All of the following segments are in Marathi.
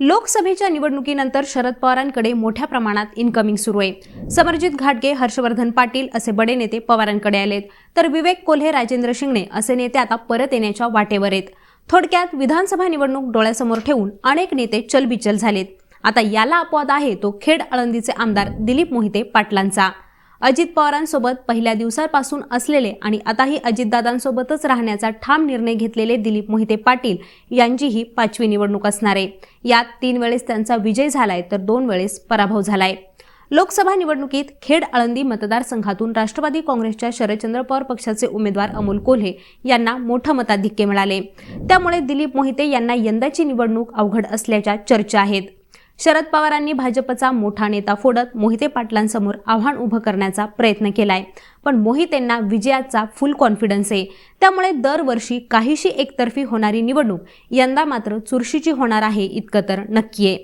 लोकसभेच्या निवडणुकीनंतर शरद पवारांकडे मोठ्या प्रमाणात इनकमिंग सुरू आहे। समरजित घाटगे, हर्षवर्धन पाटील असे बडे नेते पवारांकडे आलेत, तर विवेक कोल्हे, राजेंद्र शिंगणे असे नेते आता परत येण्याच्या वाटेवर आहेत। थोडक्यात विधानसभा निवडणूक डोळ्यासमोर ठेवून अनेक नेते चलबिचल झालेत। आता याला अपवाद आहे तो खेड आळंदीचे आमदार दिलीप मोहिते पाटलांचा। अजित पवारांसोबत पहिल्या दिवसापासून असलेले आणि आताही अजितदादांसोबतच राहण्याचा ठाम निर्णय घेतलेले दिलीप मोहिते पाटील यांची ही 5वी निवडणूक असणार आहे। यात 3 वेळेस त्यांचा विजय झालाय तर 2 वेळेस पराभव झालाय। लोकसभा निवडणुकीत खेड आळंदी मतदारसंघातून राष्ट्रवादी काँग्रेसच्या शरदचंद्र पवार पक्षाचे उमेदवार अमोल कोल्हे यांना मोठं मताधिक्य मिळाले। त्यामुळे दिलीप मोहिते यांना यंदाची निवडणूक अवघड असल्याच्या चर्चा आहेत। शरद पवारांनी भाजपचा मोठा नेता फोडत मोहिते पाटलांसमोर आव्हान उभं करण्याचा प्रयत्न केलाय, पण मोहितेंना विजयाचा फुल कॉन्फिडन्स आहे। त्यामुळे दरवर्षी काहीशी एकतर्फी होणारी निवडणूक यंदा मात्र चुरशीची होणार आहे इतकं तर नक्की आहे।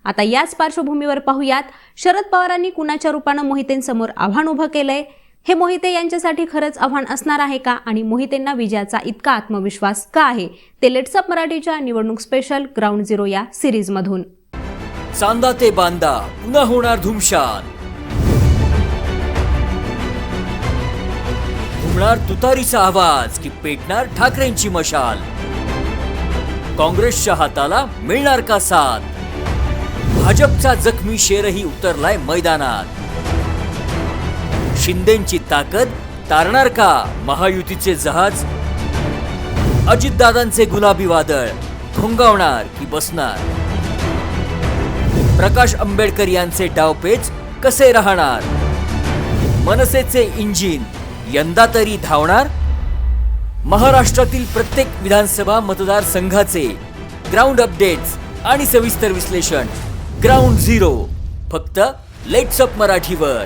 आता याच पार्श्वभूमीवर पाहूयात, शरद पवारांनी कुणाच्या रूपानं मोहितेंसमोर आव्हान उभं केलंय, हे मोहिते यांच्यासाठी खरंच आव्हान असणार आहे का आणि मोहितेंना विजयाचा इतका आत्मविश्वास का आहे, ते लेट्स अप मराठीच्या निवडणूक स्पेशल ग्राउंड झिरो या सिरीजमधून। चांदा ते बांदा पुन्हा होणार धुमशान, घुमणार तुतारीचा आवाज की पेटणार ठाकरेंची मशाल, काँग्रेसच्या हाताला मिळणार का साथ, भाजपचा जखमी शेरही उतरलाय मैदानात, शिंदेंची ताकद तारणार का महायुतीचे जहाज, अजितदादांचे गुलाबी वादळ थोंगावणार की बसणार, प्रकाश आंबेडकर यांचे डावपेच कसे राहणार, मनसेचे इंजिन यंदा तरी धावणार। महाराष्ट्रातील प्रत्येक विधानसभा मतदारसंघाचे ग्राउंड अपडेट्स आणि सविस्तर विश्लेषण ग्राउंड झिरो फक्त लेट्स अप मराठीवर।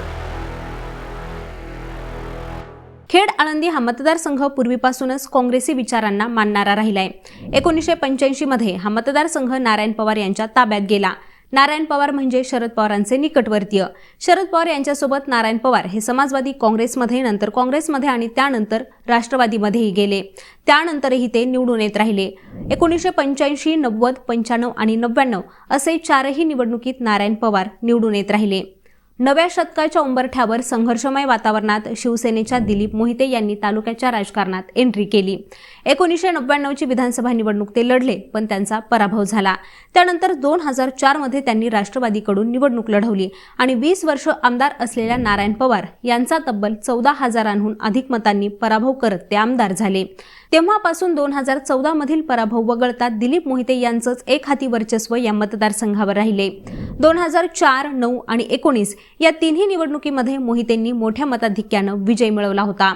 खेड आळंदी हा मतदारसंघ पूर्वीपासूनच काँग्रेसी विचारांना मानणारा राहिलाय। 1985 मध्ये हा मतदारसंघ नारायण पवार यांच्या ताब्यात गेला। नारायण पवार म्हणजे शरद पवारांचे निकटवर्तीय। शरद पवार यांच्यासोबत नारायण पवार हे समाजवादी काँग्रेसमध्ये, नंतर काँग्रेसमध्ये आणि त्यानंतर राष्ट्रवादीमध्येही गेले। त्यानंतरही ते निवडून येत राहिले। 1985, 90, 95 आणि 99 असे 4ही निवडणुकीत नारायण पवार निवडून येत राहिले। नव्या शतकाच्या उंबरठ्यावर संघर्षमय वातावरणात शिवसेनेच्या दिलीप मोहिते यांनी तालुक्याच्या राजकारणात एंट्री केली। 1999ची विधानसभा निवडणूक ते लढले, पण त्यांचा पराभव झाला। त्यानंतर 2004 मध्ये त्यांनी राष्ट्रवादीकडून निवडणूक लढवली आणि 20 वर्ष आमदार असलेल्या नारायण पवार यांचा तब्बल 14,000हून अधिक मतांनी पराभव करत ते आमदार झाले। तेव्हापासून 2014 मधील पराभव वगळता दिलीप मोहिते यांचंच एकहाती वर्चस्व या मतदारसंघावर राहिले। 2004, 9 आणि 19 या तिन्ही निवडणुकीमध्ये मोहितेंनी मोठ्या मताधिक्यानं विजय मिळवला होता।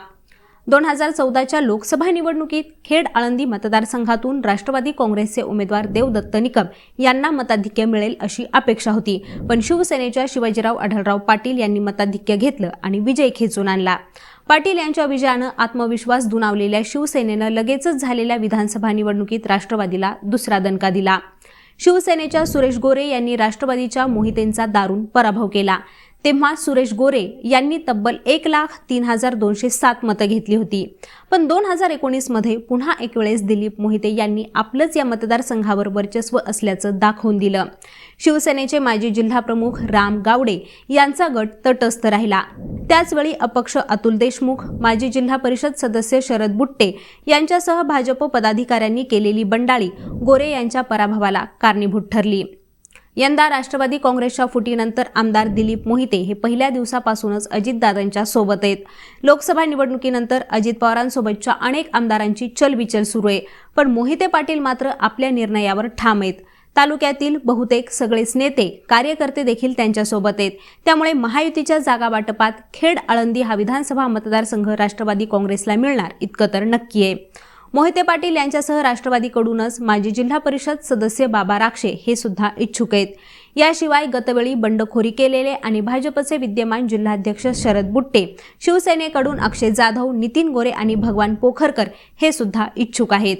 2014च्या लोकसभा निवडणुकीत खेड आळंदी मतदारसंघातून राष्ट्रवादी काँग्रेसचे उमेदवार देवदत्त निकम यांना मताधिक्य मिळेल अशी अपेक्षा होती, पण शिवसेनेच्या शिवाजीराव आढळराव पाटील यांनी मताधिक्य घेतलं आणि विजय खेचून आणला। पाटील यांच्या विजयानं आत्मविश्वास दुणावलेल्या शिवसेनेनं लगेचच झालेल्या विधानसभा निवडणुकीत राष्ट्रवादीला दुसरा दणका दिला। शिवसेनेच्या सुरेश गोरे यांनी राष्ट्रवादीच्या मोहितेंचा दारुण पराभव केला। तेव्हा सुरेश गोरे यांनी तब्बल 1,03,207 मतं घेतली होती। पण 2019 मध्ये पुन्हा एक वेळेस दिलीप मोहिते यांनी आपलंच या मतदारसंघावर वर्चस्व असल्याचं दाखवून दिलं। शिवसेनेचे माजी जिल्हाप्रमुख राम गावडे यांचा गट तटस्थ राहिला। त्याचवेळी अपक्ष अतुल देशमुख, माजी जिल्हा परिषद सदस्य शरद बुट्टे यांच्यासह भाजप पदाधिकाऱ्यांनी केलेली बंडाळी गोरे यांच्या पराभवाला कारणीभूत ठरली। यंदा राष्ट्रवादी काँग्रेसच्या फुटीनंतर आमदार दिलीप मोहिते हे पहिल्या दिवसापासूनच अजितदादांच्या सोबत आहेत। लोकसभा निवडणुकीनंतर अजित पवारांसोबतच्या अनेक आमदारांची चलबिचल सुरू आहे, पण मोहिते पाटील मात्र आपल्या निर्णयावर ठाम आहेत। तालुक्यातील बहुतेक सगळेच नेते, कार्यकर्ते देखील त्यांच्यासोबत आहेत। त्यामुळे महायुतीच्या जागा वाटपात खेड आळंदी हा विधानसभा मतदारसंघ राष्ट्रवादी काँग्रेसला मिळणार इतकं तर नक्की आहे। मोहिते पाटील यांच्यासह राष्ट्रवादीकडूनच माजी जिल्हा परिषद सदस्य बाबा राक्षे हे सुद्धा इच्छुक आहेत। याशिवाय गतवेळी बंडखोरी केलेले आणि भाजपचे विद्यमान जिल्हाध्यक्ष शरद बुट्टे, शिवसेनेकडून अक्षय जाधव, नितीन गोरे आणि भगवान पोखरकर हे सुद्धा इच्छुक आहेत।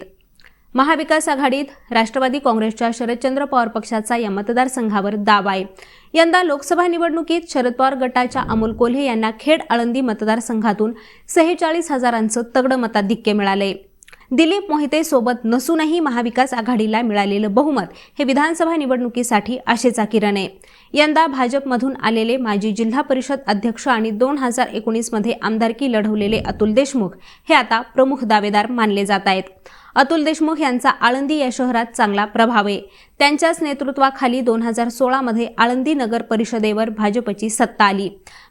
महाविकास आघाडीत राष्ट्रवादी काँग्रेसच्या शरदचंद्र पवार पक्षाचा या मतदारसंघावर दावा आहे। यंदा लोकसभा निवडणुकीत शरद पवार गटाच्या अमोल कोल्हे यांना खेड आळंदी मतदारसंघातून 46,000चं तगडं मताधिक्य मिळाले। दिलीप मोहिते सोबत नसूनही महाविकास आघाडीला मिळालेलं बहुमत हे विधानसभा निवडणुकीसाठी आशेचा किरण आहे. यंदा भाजपमधून आलेले माजी जिल्हा परिषद अध्यक्ष आणि 2019 मध्ये आमदारकी लढवलेले अतुल देशमुख हे आता प्रमुख दावेदार मानले जात आहेत. अतुल देशमुख यांचा आळंदी या शहरात चांगला प्रभाव आहे. त्यांच्याच नेतृत्वाखाली 2016 मध्ये आळंदी नगर परिषदेवर भाजपची सत्ता आली.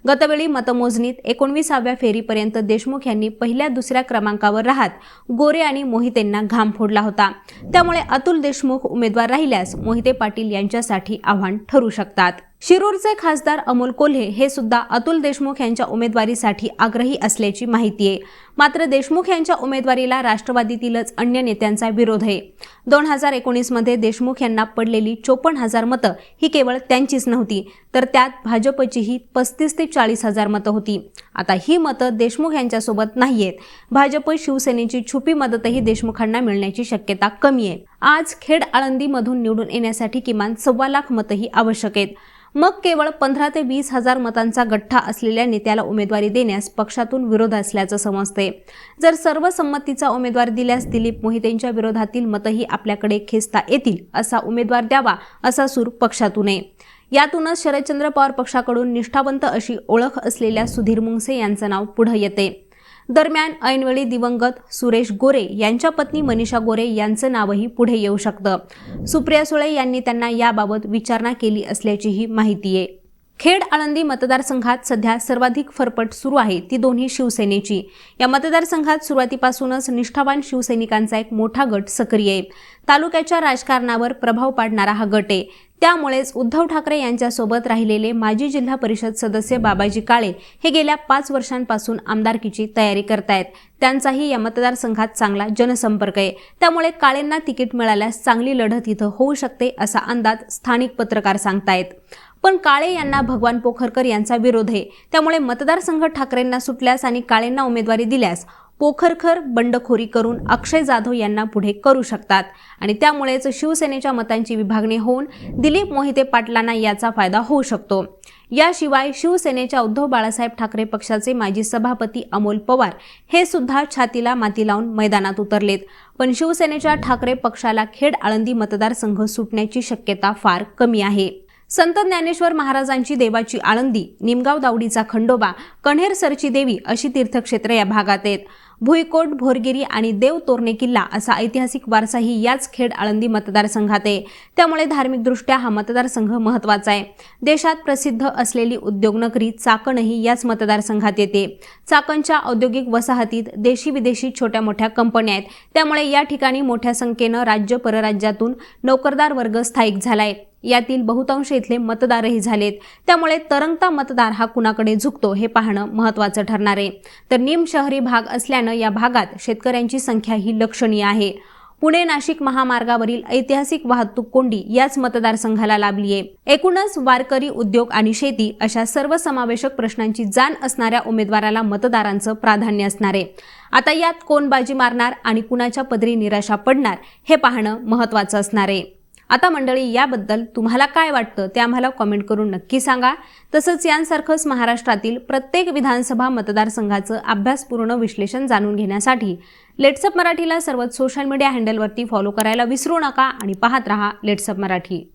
गतवेळी मतमोजणीत 19व्या फेरीपर्यंत देशमुख यांनी पहिल्या दुसऱ्या क्रमांकावर राहत गोरे आणि मोहितेंना घाम फोडला होता. त्यामुळे अतुल देशमुख उमेदवार राहिल्यास मोहिते पाटील यांच्यासाठी आव्हान ठरू शकतात. शिरूरचे खासदार अमोल कोल्हे हे सुद्धा अतुल देशमुख यांच्या उमेदवारीसाठी आग्रही असल्याची माहिती आहे. मात्र देशमुख यांच्या उमेदवारीला राष्ट्रवादीतीलच अन्य नेत्यांचा विरोध आहे. 2019 मध्ये देशमुख यांना पडलेली 54,000 मतं ही केवळ त्यांचीच नव्हती, तर त्यात भाजपचीही 35 ते 40,000 मतं होती. आता ही मतं देशमुख यांच्यासोबत नाहीयेत. भाजप शिवसेनेची छुपी मदतही देशमुखांना मिळण्याची शक्यता कमी आहे. आज खेड आळंदीमधून निवडून येण्यासाठी किमान 1.25 लाख मतंही आवश्यक आहेत. मग केवळ 15 ते 20,000 मतांचा गठ्ठा असलेल्या नेत्याला उमेदवारी देण्यास पक्षातून विरोध असल्याचं समजते. जर सर्वसंमतीचा उमेदवार दिल्यास दिलीप मोहितेंच्या विरोधातील मतंही आपल्याकडे खेचता येतील. असा उमेदवार द्यावा असा सूर पक्षातून आहे. यातूनच शरदचंद्र पवार पक्षाकडून निष्ठावंत अशी ओळख असलेल्या सुधीर मुंगसे यांचं नाव पुढे येते. दरम्यान ऐनवेळी दिवंगत सुरेश गोरे यांच्या पत्नी मनीषा गोरे यांचं नावही पुढे येऊ शकतं. सुप्रिया सुळे यांनी त्यांना याबाबत विचारणा केली असल्याचीही माहिती आहे. खेड आळंदी मतदारसंघात सध्या सर्वाधिक फरफट सुरू आहे ती दोन्ही शिवसेनेची. या मतदारसंघात सुरुवातीपासूनच निष्ठावान शिवसैनिकांचा एक मोठा गट सक्रिय आहे. तालुक्याच्या राजकारणावर प्रभाव पाडणारा हा गट आहे. त्यामुळेच उद्धव ठाकरे यांच्यासोबत राहिलेले माजी जिल्हा परिषद सदस्य बाबाजी काळे हे गेल्या 5 वर्षांपासून आमदारकीची तयारी करतायत. त्यांचाही या मतदारसंघात चांगला जनसंपर्क आहे. त्यामुळे काळेंना तिकीट मिळाल्यास चांगली लढत इथं होऊ शकते असा अंदाज स्थानिक पत्रकार सांगतायत. पण काळे यांना भगवान पोखरकर यांचा विरोध आहे. त्यामुळे मतदारसंघ ठाकरेंना सुटल्यास आणि काळेंना उमेदवारी दिल्यास पोखरकर बंडखोरी करून अक्षय जाधव यांना पुढे करू शकतात आणि त्यामुळेच शिवसेनेच्या मतांची विभागणी होऊन दिलीप मोहिते पाटलांना याचा फायदा होऊ शकतो. याशिवाय शिवसेनेच्या उद्धव बाळासाहेब ठाकरे पक्षाचे माजी सभापती अमोल पवार हे सुद्धा छातीला माती लावून मैदानात उतरलेत. पण शिवसेनेच्या ठाकरे पक्षाला खेड आळंदी मतदारसंघ सुटण्याची शक्यता फार कमी आहे. संत ज्ञानेश्वर महाराजांची देवाची आळंदी, निमगाव दावडीचा खंडोबा, कण्हेरसरची देवी अशी तीर्थक्षेत्र या भागात आहेत. भुईकोट, भोरगिरी आणि देव तोरणे किल्ला असा ऐतिहासिक वारसाही याच खेड आळंदी मतदारसंघात आहे. त्यामुळे धार्मिकदृष्ट्या हा मतदारसंघ महत्त्वाचा आहे. देशात प्रसिद्ध असलेली उद्योगनगरी चाकणही याच मतदारसंघात येते. चाकणच्या औद्योगिक वसाहतीत देशी विदेशी छोट्या मोठ्या कंपन्या आहेत. त्यामुळे या ठिकाणी मोठ्या संख्येनं राज्य परराज्यातून नोकरदार वर्ग स्थायिक झालाय. यातील बहुतांश इथले मतदारही झालेत. त्यामुळे तरंगता मतदार हा कुणाकडे झुकतो हे पाहणं महत्त्वाचं ठरणार आहे. तर निम शहरी भाग असल्यानं या भागात शेतकऱ्यांची संख्या ही लक्षणीय आहे. पुणे नाशिक महामार्गावरील ऐतिहासिक वाहतूक कोंडी याच मतदारसंघाला लाभली आहे. एकूणच वारकरी, उद्योग आणि शेती अशा सर्वसमावेशक प्रश्नांची जाण असणाऱ्या उमेदवाराला मतदारांचं प्राधान्य असणार आहे. आता यात कोण बाजी मारणार आणि कुणाच्या पदरी निराशा पडणार हे पाहणं महत्त्वाचं असणार आहे. आता मंडळी, याबद्दल तुम्हाला काय वाटतं ते आम्हाला कॉमेंट करून नक्की सांगा. तसंच यांसारखंच महाराष्ट्रातील प्रत्येक विधानसभा मतदारसंघाचं अभ्यासपूर्ण विश्लेषण जाणून घेण्यासाठी लेट्सअप मराठीला सर्वच सोशल मीडिया हँडलवरती फॉलो करायला विसरू नका आणि पाहत रहा लेट्सअप मराठी.